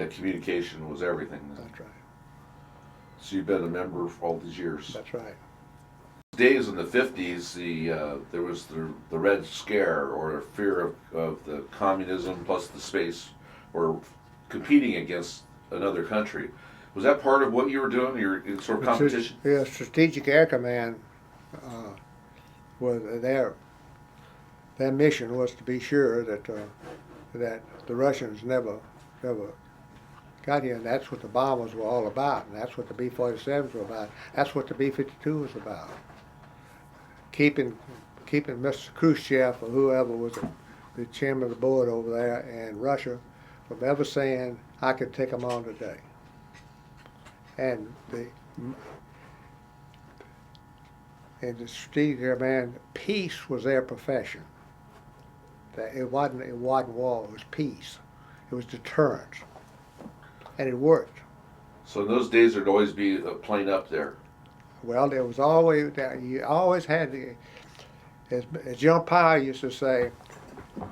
That communication was everything then. That's right. So you've been a member for all these years. That's right. Days in the 50s, there was the Red Scare, or fear of the communism plus the space, or competing against another country. Was that part of what you were doing, your sort of competition? Yeah, Strategic Air Command was their mission was to be sure that that the Russians never got here, and that's what the bombers were all about, and that's what the B-47s were about. That's what the B-52 was about. Keeping Mr. Khrushchev or whoever was the chairman of the board over there in Russia from ever saying, I could take them on today. And the Strategic Command, peace was their profession. That it wasn't war, it was peace. It was deterrence. And it worked. So in those days, there'd always be a plane up there. Well, there was always, you always had the, as General Powell used to say,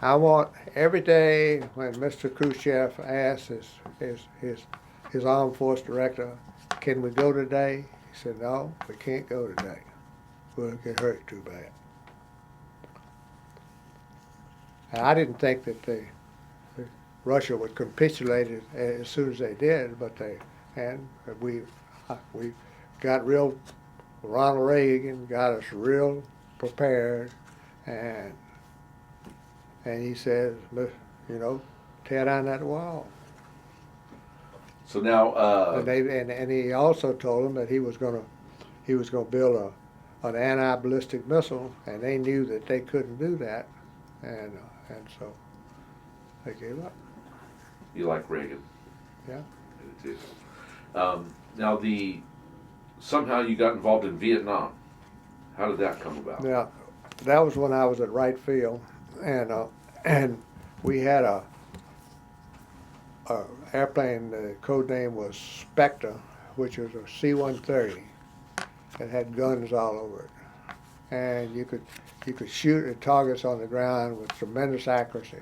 I want every day when Mr. Khrushchev asked his armed force director, can we go today? He said, no, we can't go today. We'll get hurt too bad. And I didn't think that Russia would capitulate as soon as they did, but we got real. Ronald Reagan got us real prepared, and he says, tear down that wall. So now, and he also told them that he was going to build an anti-ballistic missile, and they knew that they couldn't do that, and so they gave up. You like Reagan? Yeah. I do too. Now somehow you got involved in Vietnam. How did that come about? Yeah, that was when I was at Wright Field, and we had a airplane. The code name was Spectre, which was a C-130. It had guns all over it, and you could shoot at targets on the ground with tremendous accuracy.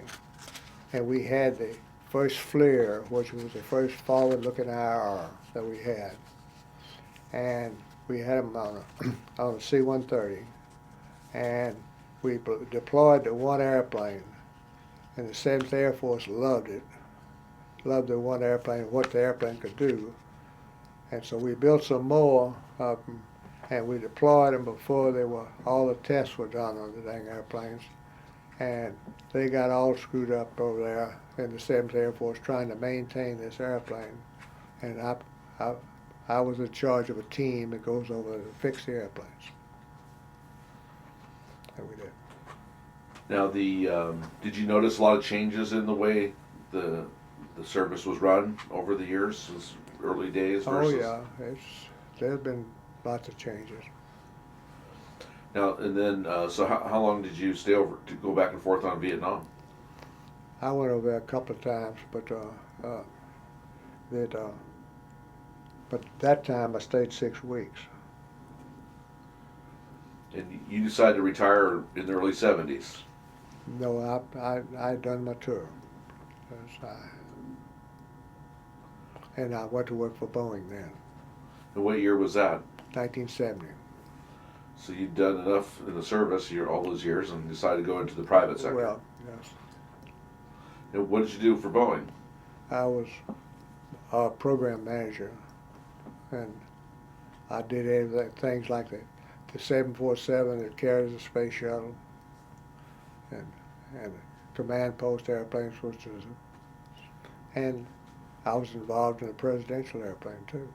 And we had the first FLIR, which was the first forward-looking IR that we had. And we had them on a C-130, and we deployed the one airplane, and the 7th Air Force loved it, loved the one airplane and what the airplane could do. And so we built some more of them, and we deployed them before all the tests were done on the dang airplanes. And they got all screwed up over there in the 7th Air Force trying to maintain this airplane. And I was in charge of a team that goes over to fix the airplanes. And we did. Now, did you notice a lot of changes in the way the service was run over the years since early days versus? Oh yeah, there's been lots of changes. Now and then, so how long did you stay over to go back and forth on Vietnam? I went over there a couple of times, but that time I stayed 6 weeks. And you decided to retire in the early 70s. No, I'd done my tour. And I went to work for Boeing then. And what year was that? 1970. So you'd done enough in the service all those years and decided to go into the private sector. Well, yes. And what did you do for Boeing? I was a program manager, and I did everything, things like the 747 that carries the space shuttle, and command post airplanes, and I was involved in a presidential airplane too.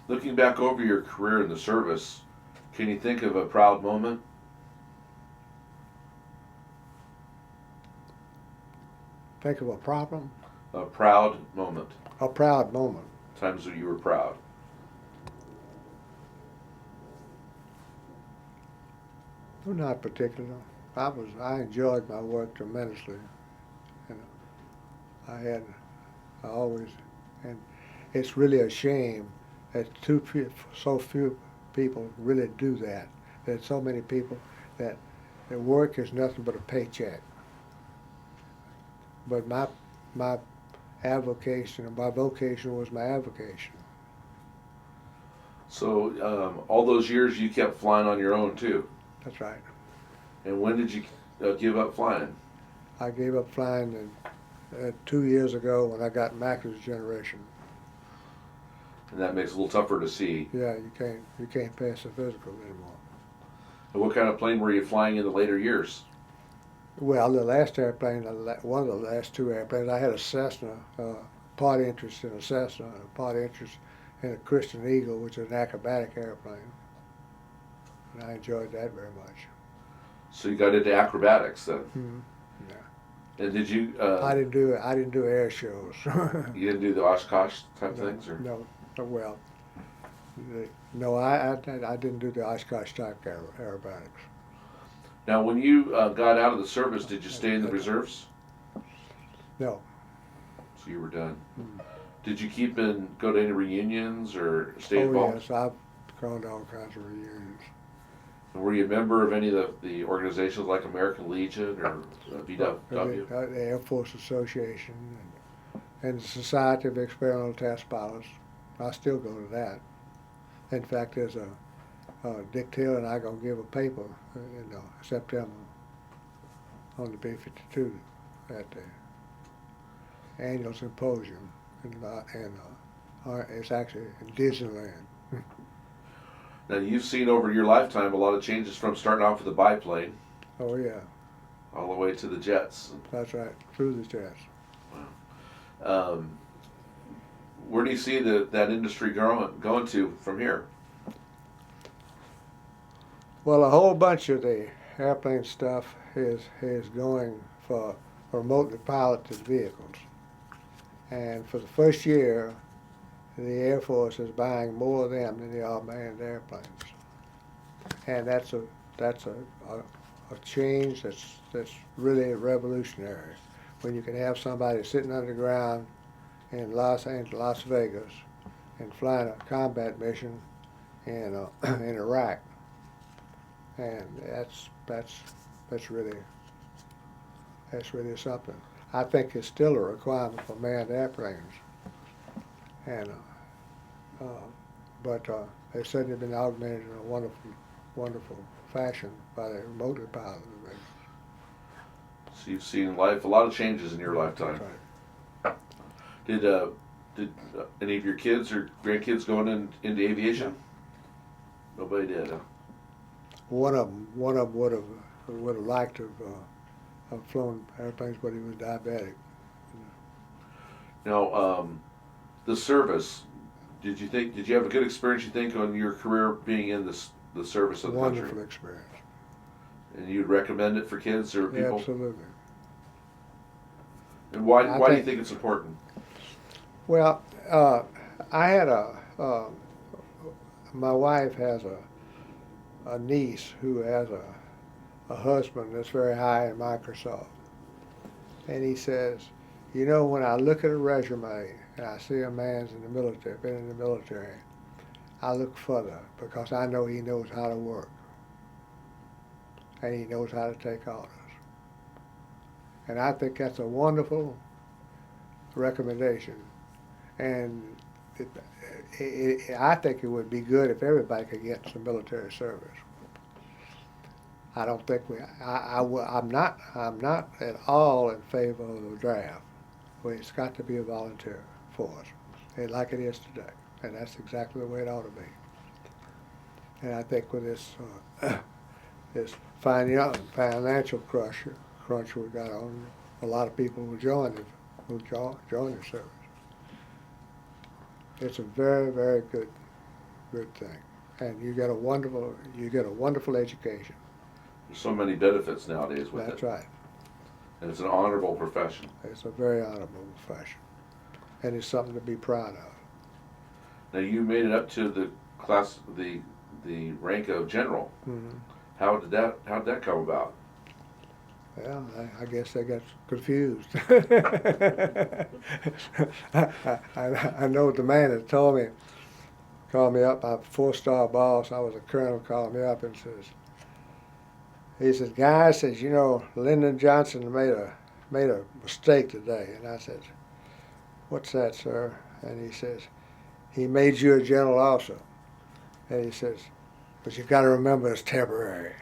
Looking back over your career in the service, can you think of a proud moment? Think of a problem? A proud moment. A proud moment. Times that you were proud. Well, not particular. I enjoyed my work tremendously. I always, and it's really a shame that so few people really do that. There's so many people that their work is nothing but a paycheck. But avocation, and my vocation was my avocation. So all those years you kept flying on your own too. That's right. And when did you give up flying? I gave up flying 2 years ago when I got macular degeneration. And that makes it a little tougher to see. Yeah, you can't pass the physical anymore. And what kind of plane were you flying in the later years? Well, the last airplane, one of the last two airplanes, I had a Cessna, part interest in a Cessna, and a part interest in a Christian Eagle, which is an acrobatic airplane. And I enjoyed that very much. So you got into acrobatics then. Mm-hmm. Yeah. And did you? I didn't do air shows. You didn't do the Oshkosh type things, or? No, well, no, I didn't do the Oshkosh type aerobatics. Now, when you got out of the service, did you stay in the reserves? No. So you were done. Mm. Did you go to any reunions or stay Oh involved? yes, I've gone to all kinds of reunions. And were you a member of any of the organizations like American Legion or VW? The Air Force Association and the Society of Experimental Test Pilots. I still go to that. In fact, there's Dick Taylor and I gonna give a paper in September on the B-52 at the annual symposium, and it's actually in Disneyland. Now, you've seen over your lifetime a lot of changes from starting off with the biplane Oh yeah, all the way to the jets. that's right, through the jets. Where do you see that industry going to from here? Well, a whole bunch of the airplane stuff is going for remotely piloted vehicles. And for the first year, the Air Force is buying more of them than they are manned airplanes. And that's a change that's really revolutionary. When you can have somebody sitting underground in Las Vegas and flying a combat mission in Iraq. And that's really something. I think it's still a requirement for manned airplanes, and but they've certainly been augmented in a wonderful fashion by the remotely piloted vehicles. So you've seen a lot of changes in your lifetime. That's Did any of your kids or grandkids going into aviation? No. Nobody did, huh? One of them would have liked to have flown airplanes, but he was diabetic. Now, the service. Did you have a good experience? You think on your career being in the service of the Wonderful country? experience. And you'd recommend it for kids or people? Yeah, absolutely. And why do you think it's important? Well, I had my wife has a niece who has a husband that's very high in Microsoft. And he says, you know, when I look at a resume and I see a man's in the military, been in the military, I look further because I know he knows how to work. And he knows how to take orders. And I think that's a wonderful recommendation. And I think it would be good if everybody could get some military service. I don't think I'm not at all in favor of the draft. Well, it's got to be a volunteer force, like it is today, and that's exactly the way it ought to be. And I think with this financial crunch we got on, a lot of people will join the service. It's a very, very good thing, and you get a wonderful education. There's so many benefits nowadays with it. That's right. And it's an honorable profession. It's a very honorable profession, and it's something to be proud of. Now you made it up to the rank of general. Mm-hmm. How did that come about? Well, I guess they got confused. I know the man that called me up, my 4-star boss, I was a colonel, called me up and he says, Guy, you know, Lyndon Johnson made a mistake today. And I said, "What's that, sir?" And he says, "He made you a general also." And he says, "But you've got to remember it's temporary."